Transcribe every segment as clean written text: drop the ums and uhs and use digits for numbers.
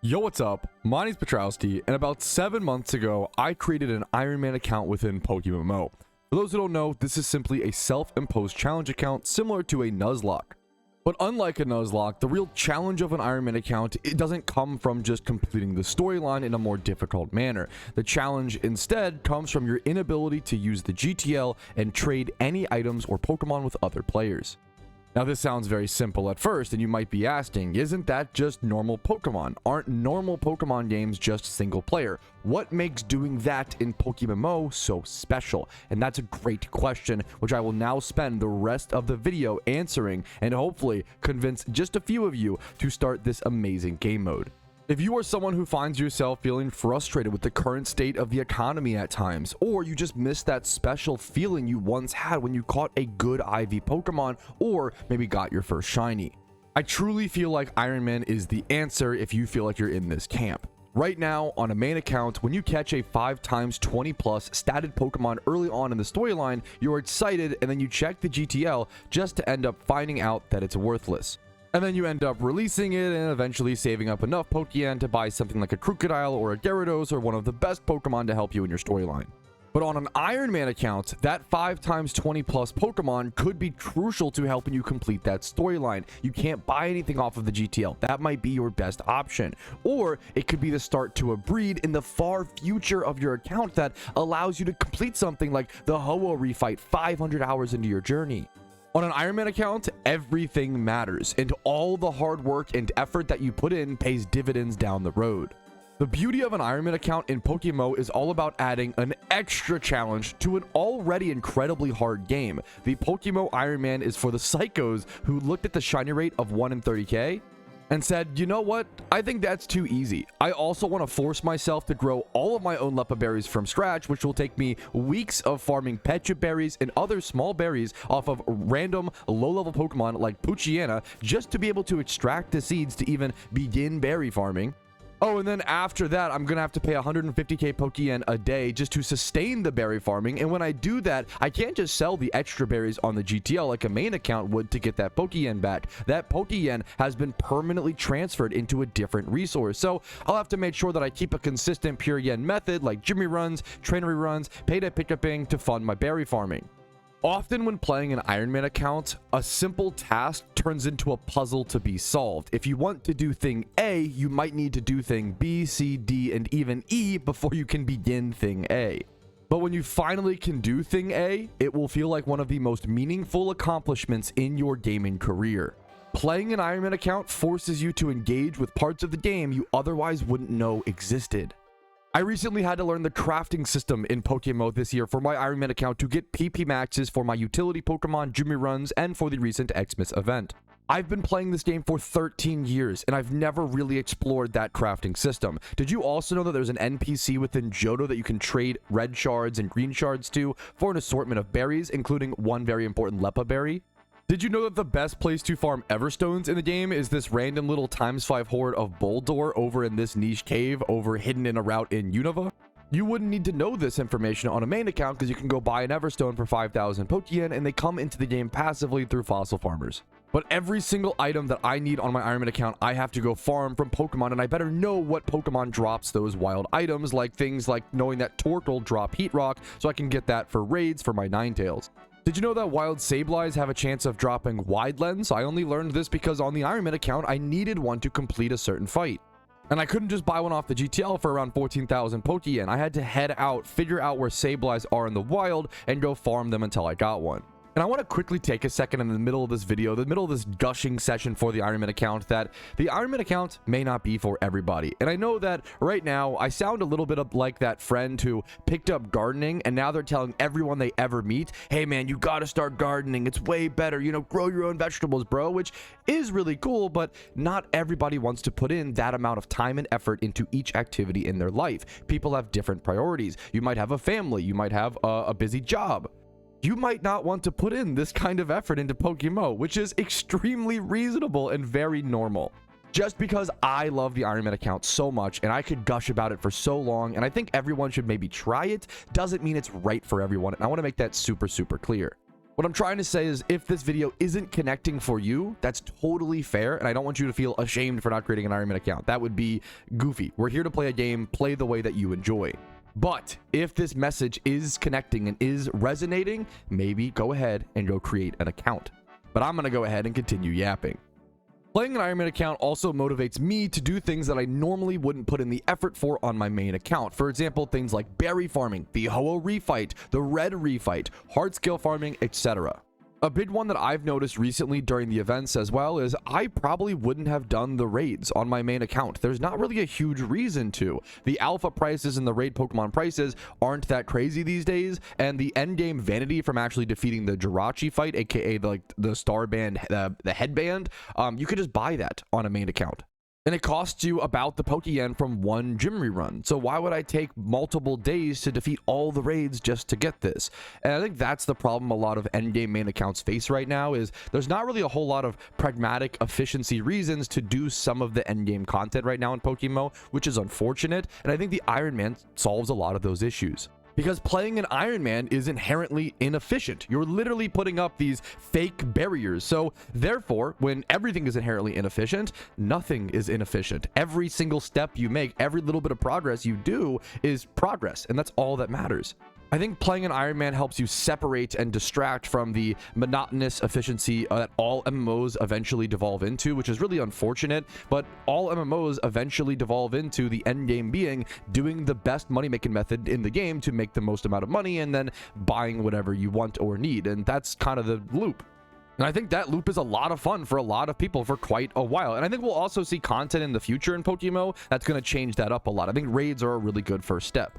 Yo, what's up? My name's Patrouski, and about 7 months ago, I created an Iron Man account within PokeMMO. For those who don't know, this is simply a self-imposed challenge account similar to a Nuzlocke. But unlike a Nuzlocke, the real challenge of an Iron Man account, it doesn't come from just completing the storyline in a more difficult manner. The challenge instead comes from your inability to use the GTL and trade any items or Pokemon with other players. Now this sounds very simple at first, and you might be asking, isn't that just normal Pokemon? Aren't normal Pokemon games just single player? What makes doing that in PokeMMO so special? And that's a great question, which I will now spend the rest of the video answering and hopefully convince just a few of you to start this amazing game mode. If you are someone who finds yourself feeling frustrated with the current state of the economy at times, or you just miss that special feeling you once had when you caught a good IV Pokemon, or maybe got your first shiny, I truly feel like Iron Man is the answer if you feel like you're in this camp. Right now, on a main account, when you catch a 5x 20 plus statted Pokemon early on in the storyline, you're excited and then you check the GTL just to end up finding out that it's worthless. And then you end up releasing it and eventually saving up enough Pokeyen to buy something like a Crocodile or a Gyarados or one of the best Pokemon to help you in your storyline. But on an Iron Man account, that 5x 20 plus Pokemon could be crucial to helping you complete that storyline. You can't buy anything off of the GTL. That might be your best option. Or it could be the start to a breed in the far future of your account that allows you to complete something like the Ho-Oh refight 500 hours into your journey. On an Iron Man account, everything matters, and all the hard work and effort that you put in pays dividends down the road. The beauty of an Iron Man account in PokeMMO is all about adding an extra challenge to an already incredibly hard game. The PokeMMO Iron Man is for the psychos who looked at the shiny rate of 1 in 30k and said, you know what, I think that's too easy. I also want to force myself to grow all of my own Leppa berries from scratch, which will take me weeks of farming Pecha berries and other small berries off of random low-level Pokemon like Pokeyen just to be able to extract the seeds to even begin berry farming. Oh, and then after that, I'm going to have to pay 150k Pokeyen a day just to sustain the berry farming. And when I do that, I can't just sell the extra berries on the GTL like a main account would to get that Pokeyen back. That Pokeyen has been permanently transferred into a different resource. So I'll have to make sure that I keep a consistent pure yen method like Jimmy runs, trainery runs, payday pickuping to fund my berry farming. Often when playing an Iron Man account, a simple task turns into a puzzle to be solved. If you want to do thing A, you might need to do thing B, C, D, and even E before you can begin thing A. But when you finally can do thing A, it will feel like one of the most meaningful accomplishments in your gaming career. Playing an Iron Man account forces you to engage with parts of the game you otherwise wouldn't know existed. I recently had to learn the crafting system in PokeMMO this year for my Iron Man account to get PP maxes for my utility Pokemon, Jimmy runs, and for the recent Xmas event. I've been playing this game for 13 years, and I've never really explored that crafting system. Did you also know that there's an NPC within Johto that you can trade red shards and green shards to for an assortment of berries, including one very important Leppa berry? Did you know that the best place to farm Everstones in the game is this random little ×5 horde of Boldore over in this niche cave over hidden in a route in Unova? You wouldn't need to know this information on a main account because you can go buy an Everstone for 5,000 Pokeyen and they come into the game passively through fossil farmers. But every single item that I need on my Iron Man account, I have to go farm from Pokemon, and I better know what Pokemon drops those wild items, like things like knowing that Torkoal drop Heat Rock so I can get that for raids for my Ninetales. Did you know that wild Sableyes have a chance of dropping Wide Lens? I only learned this because on the Iron Man account, I needed one to complete a certain fight. And I couldn't just buy one off the GTL for around 14,000 Pokeyen. I had to head out, figure out where Sableyes are in the wild, and go farm them until I got one. And I want to quickly take a second in the middle of this video, the middle of this gushing session for the Iron Man account, that the Iron Man account may not be for everybody. And I know that right now I sound a little bit like that friend who picked up gardening and now they're telling everyone they ever meet, hey man, you got to start gardening. It's way better, you know, grow your own vegetables, bro, which is really cool, but not everybody wants to put in that amount of time and effort into each activity in their life. People have different priorities. You might have a family, you might have a busy job. You might not want to put in this kind of effort into PokeMMO, which is extremely reasonable and very normal. Just because I love the Iron Man account so much and I could gush about it for so long, and I think everyone should maybe try it, doesn't mean it's right for everyone. And I want to make that super clear. What I'm trying to say is if this video isn't connecting for you, that's totally fair, and I don't want you to feel ashamed for not creating an Ironman account. That would be goofy. We're here to play a game, play the way that you enjoy. But if this message is connecting and is resonating, maybe go ahead and go create an account. But I'm going to go ahead and continue yapping. Playing an Ironman account also motivates me to do things that I normally wouldn't put in the effort for on my main account. For example, things like berry farming, the Ho-Oh refight, the red refight, hard skill farming, etc. A big one that I've noticed recently during the events as well is I probably wouldn't have done the raids on my main account. There's not really a huge reason to. The alpha prices and the raid Pokemon prices aren't that crazy these days, and the endgame vanity from actually defeating the Jirachi fight, aka the star band, the headband, you could just buy that on a main account. And it costs you about the Pokeyen from one gym rerun. So why would I take multiple days to defeat all the raids just to get this? And I think that's the problem a lot of endgame main accounts face right now is there's not really a whole lot of pragmatic efficiency reasons to do some of the endgame content right now in PokeMMO, which is unfortunate. And I think the Iron Man solves a lot of those issues. Because playing an Iron Man is inherently inefficient. You're literally putting up these fake barriers. So therefore, when everything is inherently inefficient, nothing is inefficient. Every single step you make, every little bit of progress you do is progress. And that's all that matters. I think playing an Iron Man helps you separate and distract from the monotonous efficiency that all MMOs eventually devolve into, which is really unfortunate, but all MMOs eventually devolve into the end game being doing the best money-making method in the game to make the most amount of money and then buying whatever you want or need, and that's kind of the loop. And I think that loop is a lot of fun for a lot of people for quite a while. And I think we'll also see content in the future in PokeMMO that's going to change that up a lot. I think raids are a really good first step.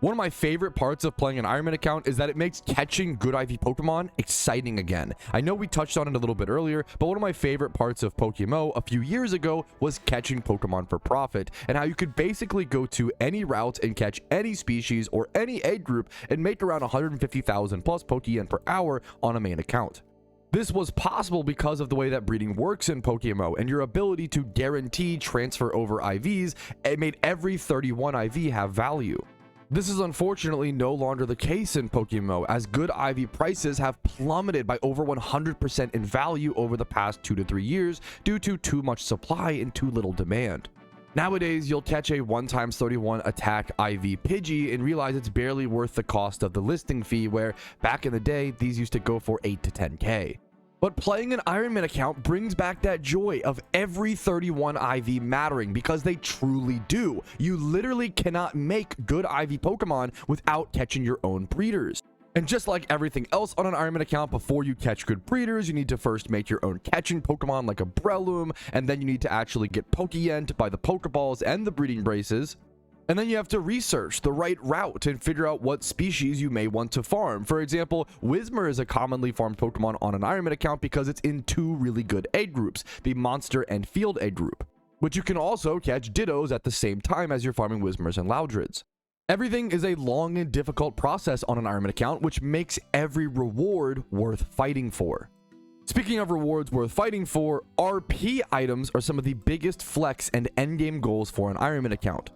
One of my favorite parts of playing an Ironman account is that it makes catching good IV Pokemon exciting again. I know we touched on it a little bit earlier, but one of my favorite parts of PokeMMO a few years ago was catching Pokemon for profit, and how you could basically go to any route and catch any species or any egg group and make around 150,000 plus Pokeyen per hour on a main account. This was possible because of the way that breeding works in PokeMMO and your ability to guarantee transfer over IVs. It made every 31 IV have value. This is unfortunately no longer the case in PokeMMO, as good IV prices have plummeted by over 100% in value over the past 2 to 3 years due to too much supply and too little demand. Nowadays, you'll catch a 1x31 attack IV Pidgey and realize it's barely worth the cost of the listing fee, where back in the day, these used to go for 8 to 10k. But playing an Ironman account brings back that joy of every 31 IV mattering, because they truly do. You literally cannot make good IV Pokemon without catching your own breeders. And just like everything else on an Ironman account, before you catch good breeders, you need to first make your own catching Pokemon like a Breloom, and then you need to actually get Pokeyen to buy the Pokeballs and the breeding braces. And then you have to research the right route and figure out what species you may want to farm. For example, Whismur is a commonly farmed Pokemon on an Ironman account because it's in 2 really good egg groups, the Monster and Field egg group. But you can also catch Dittos at the same time as you're farming Whismurs and Loudreds. Everything is a long and difficult process on an Ironman account, which makes every reward worth fighting for. Speaking of rewards worth fighting for, RP items are some of the biggest flex and endgame goals for an Ironman account.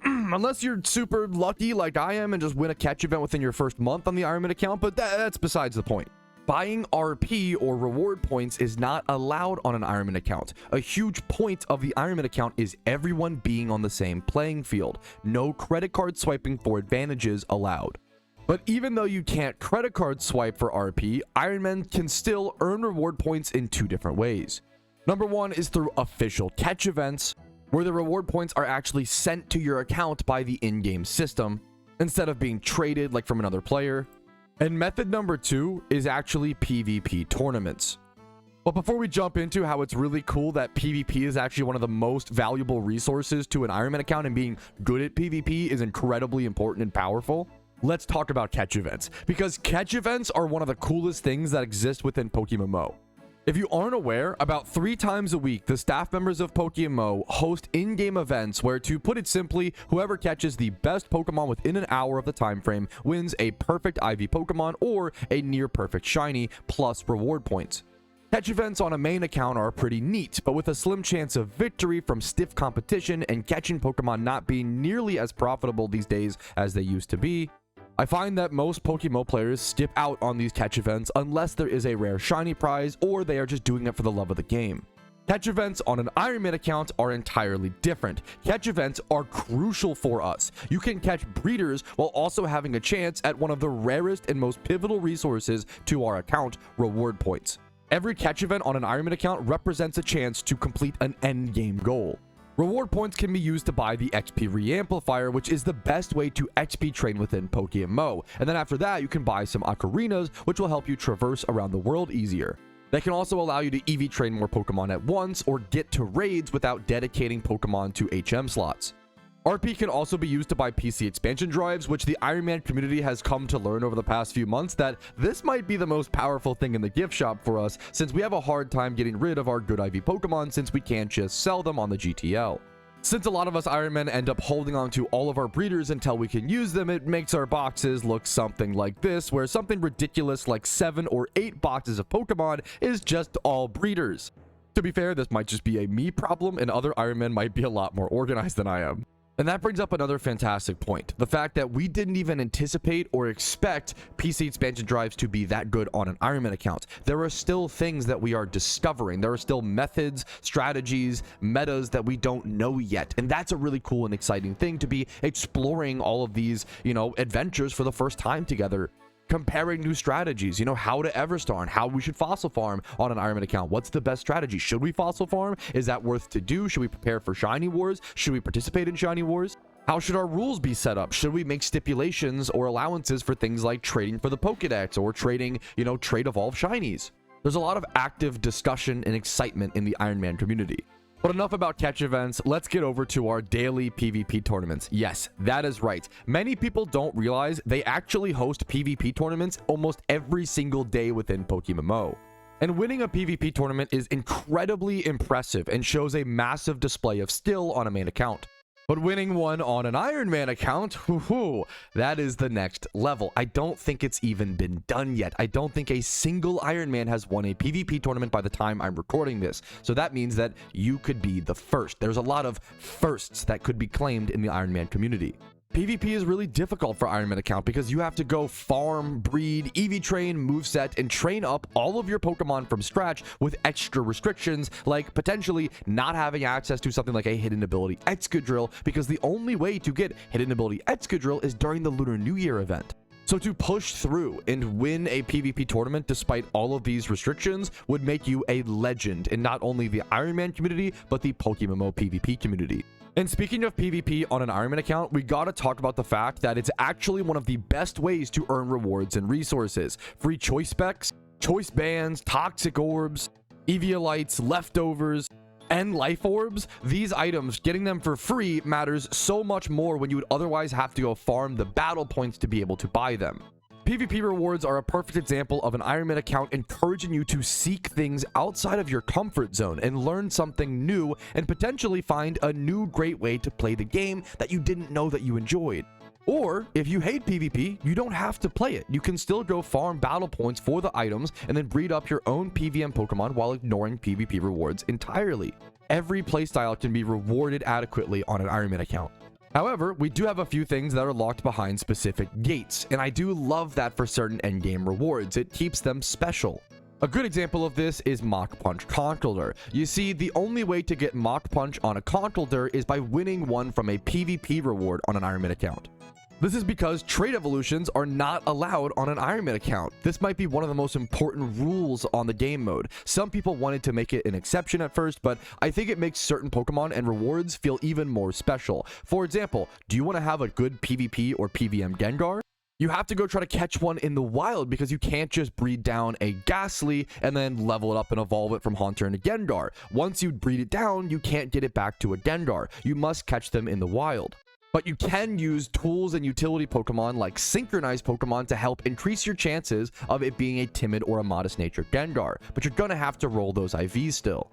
Unless you're super lucky like I am and just win a catch event within your first month on the Ironman account, but that's besides the point. Buying RP or reward points is not allowed on an Ironman account. A huge point of the Ironman account is everyone being on the same playing field. No credit card swiping for advantages allowed. But even though you can't credit card swipe for RP, Ironmen can still earn reward points in 2 different ways. Number 1 is through official catch events, where the reward points are actually sent to your account by the in-game system, instead of being traded like from another player. And method number 2 is actually PvP tournaments. But before we jump into how it's really cool that PvP is actually one of the most valuable resources to an Ironman account, and being good at PvP is incredibly important and powerful, let's talk about catch events. Because catch events are one of the coolest things that exist within PokeMMO. If you aren't aware, about 3 times a week, the staff members of PokeMMO host in-game events where, to put it simply, whoever catches the best Pokemon within an hour of the time frame wins a perfect IV Pokemon or a near-perfect shiny, plus reward points. Catch events on a main account are pretty neat, but with a slim chance of victory from stiff competition and catching Pokemon not being nearly as profitable these days as they used to be, I find that most PokeMMO players skip out on these catch events unless there is a rare shiny prize or they are just doing it for the love of the game. Catch events on an Iron Man account are entirely different. Catch events are crucial for us. You can catch breeders while also having a chance at one of the rarest and most pivotal resources to our account, reward points. Every catch event on an Iron Man account represents a chance to complete an endgame goal. Reward points can be used to buy the XP Reamplifier, which is the best way to XP train within PokeMMO. And then after that, you can buy some ocarinas, which will help you traverse around the world easier. They can also allow you to EV train more Pokemon at once or get to raids without dedicating Pokemon to HM slots. RP can also be used to buy PC expansion drives, which the Iron Man community has come to learn over the past few months that this might be the most powerful thing in the gift shop for us, since we have a hard time getting rid of our good IV Pokemon since we can't just sell them on the GTL. Since a lot of us Iron Men end up holding on to all of our breeders until we can use them, it makes our boxes look something like this, where something ridiculous like 7 or 8 boxes of Pokemon is just all breeders. To be fair, this might just be a me problem, and other Iron Men might be a lot more organized than I am. And that brings up another fantastic point, the fact that we didn't even anticipate or expect PC expansion drives to be that good on an Iron Man account. There are still things that we are discovering. There are still methods, strategies, metas that we don't know yet. And that's a really cool and exciting thing to be exploring all of these, adventures for the first time together. Comparing new strategies, how to Everstar and how we should fossil farm on an Iron Man account. What's the best strategy? Should we fossil farm? Is that worth to do? Should we prepare for shiny wars? Should we participate in shiny wars? How should our rules be set up? Should we make stipulations or allowances for things like trading for the Pokedex or trading, trade evolve shinies? There's a lot of active discussion and excitement in the Iron Man community. But enough about catch events, let's get over to our daily PvP tournaments. Yes, that is right. Many people don't realize they actually host PvP tournaments almost every single day within PokeMMO. And winning a PvP tournament is incredibly impressive and shows a massive display of skill on a main account. But winning one on an Iron Man account, that is the next level. I don't think it's even been done yet. I don't think a single Iron Man has won a PvP tournament by the time I'm recording this. So that means that you could be the first. There's a lot of firsts that could be claimed in the Iron Man community. PvP is really difficult for Iron Man account because you have to go farm, breed, EV train, moveset, and train up all of your Pokemon from scratch with extra restrictions, like potentially not having access to something like a hidden ability Excadrill, because the only way to get hidden ability Excadrill is during the Lunar New Year event. So to push through and win a PvP tournament despite all of these restrictions would make you a legend in not only the Iron Man community, but the PokeMMO PvP community. And speaking of PvP on an Iron Man account, we gotta talk about the fact that it's actually one of the best ways to earn rewards and resources. Free choice specs, choice bands, toxic orbs, Eviolites, leftovers, and life orbs. These items, getting them for free matters so much more when you would otherwise have to go farm the battle points to be able to buy them. PvP rewards are a perfect example of an Iron Man account encouraging you to seek things outside of your comfort zone and learn something new and potentially find a new great way to play the game that you didn't know that you enjoyed. Or if you hate PvP, you don't have to play it. You can still go farm battle points for the items and then breed up your own PVM Pokemon while ignoring PvP rewards entirely. Every playstyle can be rewarded adequately on an Iron Man account. However, we do have a few things that are locked behind specific gates, and I do love that for certain endgame rewards. It keeps them special. A good example of this is Mach Punch Conkeldurr. You see, the only way to get Mach Punch on a Conkeldurr is by winning one from a PvP reward on an Iron Man account. This is because trait evolutions are not allowed on an Iron Man account. This might be one of the most important rules on the game mode. Some people wanted to make it an exception at first, but I think it makes certain Pokemon and rewards feel even more special. For example, do you want to have a good PvP or PVM Gengar? You have to go try to catch one in the wild because you can't just breed down a Ghastly and then level it up and evolve it from Haunter into Gengar. Once you breed it down, you can't get it back to a Gengar. You must catch them in the wild. But you can use tools and utility Pokemon like synchronized Pokemon to help increase your chances of it being a timid or a modest natured Gengar, but you're gonna have to roll those IVs still.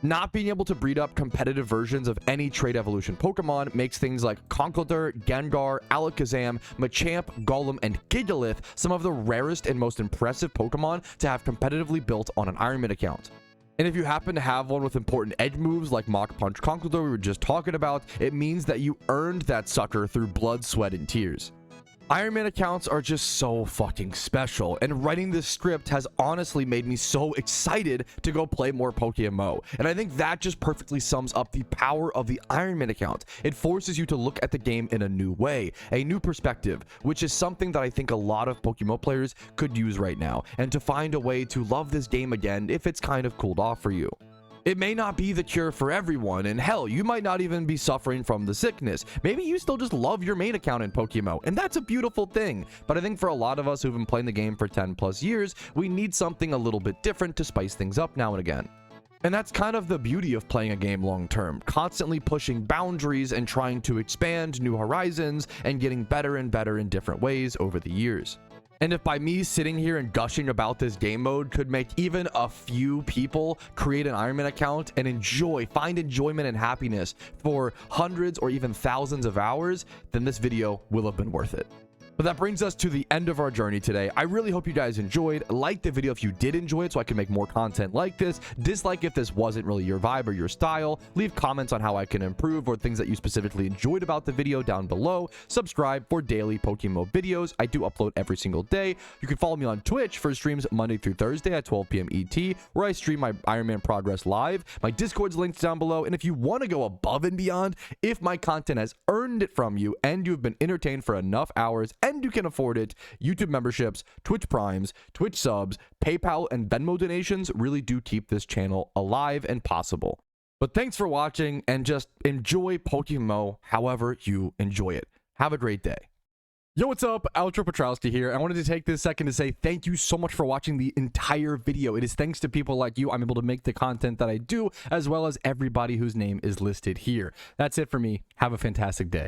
Not being able to breed up competitive versions of any trait evolution Pokemon makes things like Conkeldurr, Gengar, Alakazam, Machamp, Golem, and Gigalith some of the rarest and most impressive Pokemon to have competitively built on an Iron Man account. And if you happen to have one with important edge moves like Mach Punch Conkeldurr we were just talking about, it means that you earned that sucker through blood, sweat, and tears. Iron Man accounts are just so fucking special, and writing this script has honestly made me so excited to go play more PokeMMO. And I think that just perfectly sums up the power of the Iron Man account. It forces you to look at the game in a new way, a new perspective, which is something that I think a lot of PokeMMO players could use right now, and to find a way to love this game again if it's kind of cooled off for you. It may not be the cure for everyone, and hell, you might not even be suffering from the sickness. Maybe you still just love your main account in PokeMMO, and that's a beautiful thing. But I think for a lot of us who've been playing the game for 10 plus years, we need something a little bit different to spice things up now and again. And that's kind of the beauty of playing a game long term, constantly pushing boundaries and trying to expand new horizons and getting better and better in different ways over the years. And if by me sitting here and gushing about this game mode could make even a few people create an Iron Man account and find enjoyment and happiness for hundreds or even thousands of hours, then this video will have been worth it. But that brings us to the end of our journey today. I really hope you guys enjoyed. Like the video if you did enjoy it so I can make more content like this. Dislike if this wasn't really your vibe or your style. Leave comments on how I can improve or things that you specifically enjoyed about the video down below. Subscribe for daily PokeMMO videos. I do upload every single day. You can follow me on Twitch for streams Monday through Thursday at 12 p.m. ET, where I stream my Iron Man progress live. My Discord's linked down below. And if you want to go above and beyond, if my content has earned it from you and you've been entertained for enough hours and you can afford it, YouTube memberships, Twitch primes, Twitch subs, PayPal, and Venmo donations really do keep this channel alive and possible. But thanks for watching, and just enjoy PokeMMO however you enjoy it. Have a great day. Yo, what's up? Patrouski here. I wanted to take this second to say thank you so much for watching the entire video. It is thanks to people like you I'm able to make the content that I do, as well as everybody whose name is listed here. That's it for me. Have a fantastic day.